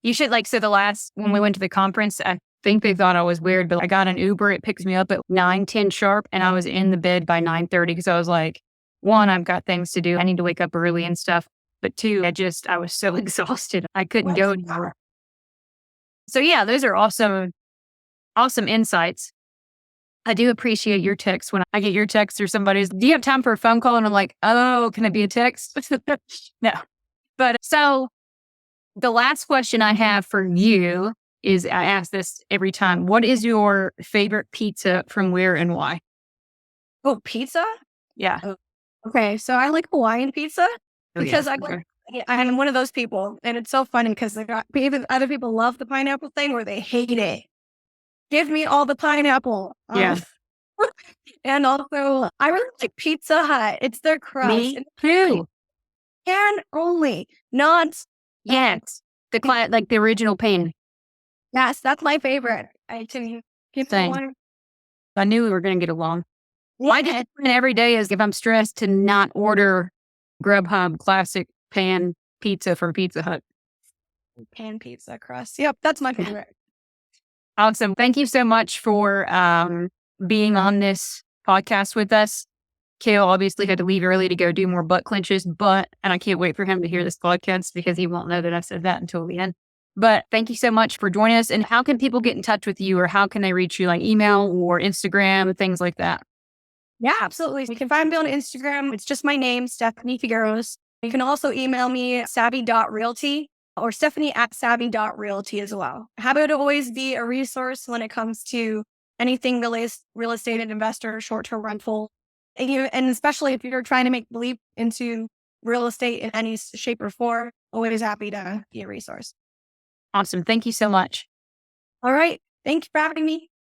D: You should when we went to the conference, I think they thought I was weird, but I got an Uber. It picks me up at 9:10 sharp, and I was in the bed by 9:30 because I was like, 1, I've got things to do. I need to wake up early and stuff. But 2, I was so exhausted. I couldn't go anymore. So yeah, those are awesome insights. I do appreciate your text. When I get your text or somebody's, do you have time for a phone call? And I'm like, oh, can it be a text? No. But so the last question I have for you is, I ask this every time. What is your favorite pizza from where and why?
A: Oh, pizza?
D: Yeah.
A: Oh, okay. So I like Hawaiian pizza because I'm one of those people. And it's so funny because other people love the pineapple thing or they hate it. Give me all the pineapple.
D: Yeah.
A: And also, I really like Pizza Hut. It's their crust.
D: Me too.
A: Pan only, not.
D: Yes. The original pan.
A: Yes, that's my favorite. I can give
D: Same.
A: one.
D: I knew we were going to get along. My discipline every day is, if I'm stressed, to not order Grubhub classic pan pizza from Pizza Hut.
A: Pan pizza crust. Yep, that's my favorite.
D: Awesome. Thank you so much for being on this podcast with us. Kale obviously had to leave early to go do more butt clenches, and I can't wait for him to hear this podcast because he won't know that I said that until the end. But thank you so much for joining us. And how can people get in touch with you, or how can they reach you, like email or Instagram, things like that?
A: Yeah, absolutely. You can find me on Instagram. It's just my name, Stephanie Figueros. You can also email me savvy.realty or Stephanie@savvy.realty as well. Happy to always be a resource when it comes to anything real estate and investor, short-term rental. And especially if you're trying to make the leap into real estate in any shape or form, always happy to be a resource.
D: Awesome. Thank you so much.
A: All right. Thank you for having me.